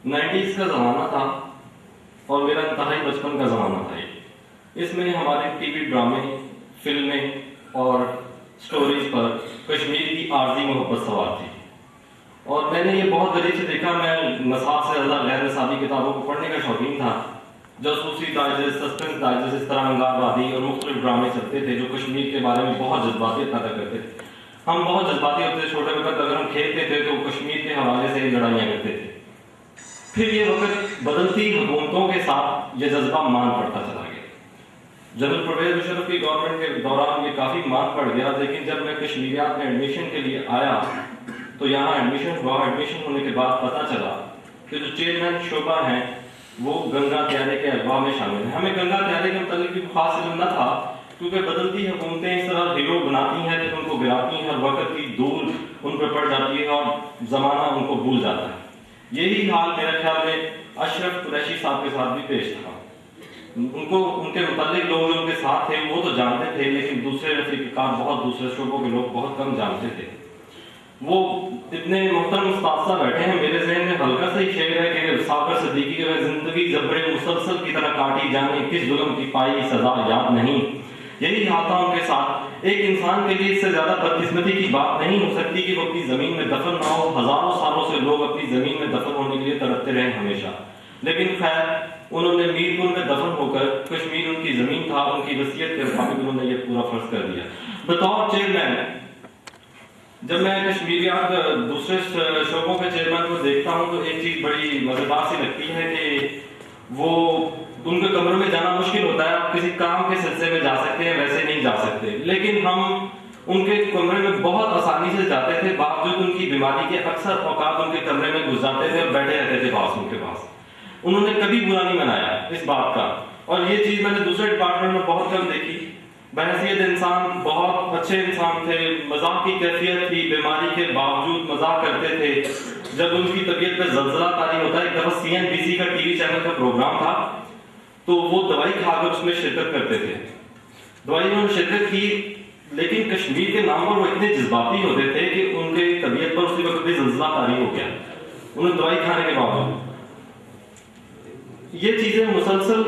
90s کا زمانہ تھا اور میرا انتہائی بچپن کا زمانہ تھا یہ۔ اس میں ہمارے ٹی وی ڈرامے، فلمیں اور سٹوریز پر کشمیر کی عارضی محبت سوار تھی، اور میں نے یہ بہت دلیل سے دیکھا۔ میں نصاب سے زیادہ غیر نصابی کتابوں کو پڑھنے کا شوقین تھا۔ جاسوسی ڈائجسٹ، سسپنس ڈائجسٹ، اس طرح انگار وادی اور مختلف ڈرامے چلتے تھے جو کشمیر کے بارے میں بہت جذباتیت پیدا کرتے تھے۔ ہم بہت جذباتی ہوتے تھے، چھوٹے وقت اگر ہم کھیلتے تھے تو کشمیر کے حوالے سے لڑائیاں کرتے تھے۔ پھر یہ وقت بدلتی حکومتوں کے ساتھ یہ جذبہ مان پڑتا چلا گیا۔ جنرل پرویز مشرف کی گورنمنٹ کے دوران یہ کافی مان پڑ گیا، لیکن جب میں کشمیریات میں ایڈمیشن کے لیے آیا تو یہاں ایڈمیشن ہوا۔ ایڈمیشن ہونے کے بعد پتہ چلا کہ جو چیئرمین شعبہ ہیں وہ گنگا طیارے کے اغوا میں شامل ہیں۔ ہمیں گنگا طیارے کے متعلق بھی خاص علم نہ تھا، کیونکہ بدلتی حکومتیں اس طرح ہیرو بناتی ہیں کہ ان کو گراتی ہیں اور وقت کی دور ان پر پڑ جاتی ہے اور زمانہ ان کو بھول جاتا ہے۔ یہی حال میرے خیال میں اشرف قریشی صاحب کے ساتھ بھی پیش تھا۔ ان کے متعلق لوگ جو ان کے ساتھ تھے وہ تو جانتے تھے، لیکن دوسرے رفیق کار بہت دوسرے شعبوں کے لوگ بہت کم جانتے تھے۔ وہ اتنے محترم استاد بیٹھے ہیں، میرے ذہن میں ہلکا سا ہی شعر ہے کہ ساکر صدیقی کے زندگی زبر مسلسل کی طرح کاٹی جانے، کس ظلم کی پائی سزا یاد نہیں۔ یہی حال تھا ان کے ساتھ۔ ایک انسان کے لیے اس سے زیادہ بدقسمتی کی بات نہیں ہو سکتی کہ وہ اپنی زمین میں دفن نہ ہو۔ ہزاروں سالوں سے لوگ اپنی زمین میں دفن ہونے کے لیے تڑپتے رہے ہمیشہ، لیکن خیر انہوں نے میرپور میں دفن ہو کر، کشمیر ان کی زمین تھا، ان کی وصیت کے مطابق انہوں نے یہ پورا فرض کر دیا۔ بطور چیئرمین جب میں کشمیریات دوسرے شعبوں کے چیئرمین کو دیکھتا ہوں تو ایک چیز بڑی مزیدار سی لگتی ہے کہ وہ ان کے کمرے میں جانا مشکل ہوتا ہے۔ آپ کسی کام کے سلسلے میں جا سکتے ہیں، ویسے نہیں جا سکتے، لیکن ہم ان کے کمرے میں بہت آسانی سے جاتے تھے، باوجود ان کی بیماری کے اکثر اوقات ان کے کمرے میں گھس جاتے تھے اور بیٹھے رہتے تھے پاس ان کے پاس۔ انہوں نے کبھی برا نہیں منایا اس بات کا، اور یہ چیز میں نے دوسرے ڈپارٹمنٹ میں بہت کم دیکھی۔ بحیثیت انسان بہت اچھے انسان تھے، مزاح کی کیفیت تھی، بیماری کے باوجود مزاح کرتے تھے۔ جب ان کی طبیعت پہ زلزلہ طاری ہوتا ہے، ایک دفعہ CNBC کا ٹی وی چینل کا پروگرام تھا تو وہ دوائی کھا کر اس میں شرکت کرتے تھے۔ دوائی میں انہوں نے شرکت کی، لیکن کشمیر کے نام پر وہ اتنے جذباتی ہوتے تھے کہ ان کے طبیعت پر اسی وقت بھی زلزلہ طاری ہو گیا انہیں دوائی کھانے کے باوجود۔ یہ چیزیں مسلسل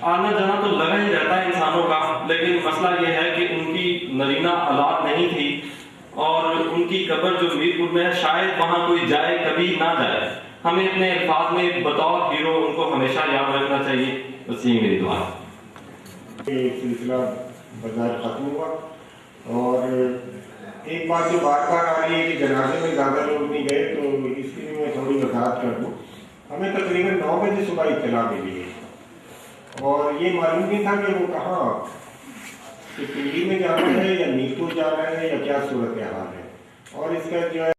آنا جانا تو لگا ہی رہتا ہے انسانوں کا، لیکن مسئلہ یہ ہے کہ ان کی نرینہ اولاد نہیں تھی، اور ان کی قبر جو میرپور میں ہے شاید وہاں کوئی جائے کبھی نہ جائے۔ ہمیں اپنے الفاظ میں بطور ہیرو ان کو ہمیشہ یاد رکھنا چاہیے۔ بس یہ میری دعا ہے۔ یہ سلسلہ بظاہر ختم ہوا، اور ایک بات جو بار بار آ رہی ہے کہ جنازے میں زیادہ لوگ نہیں گئے، تو اس کی میں تھوڑی وضاحت کر دوں۔ ہمیں تقریباً 9 بجے صبح اطلاع ملی ہے، اور یہ معلوم نہیں تھا کہ وہ کہاں، کہ پنڈی میں جانا ہے یا میرپور جانا ہے یا کیا صورت حال ہے، اور اس کا جو ہے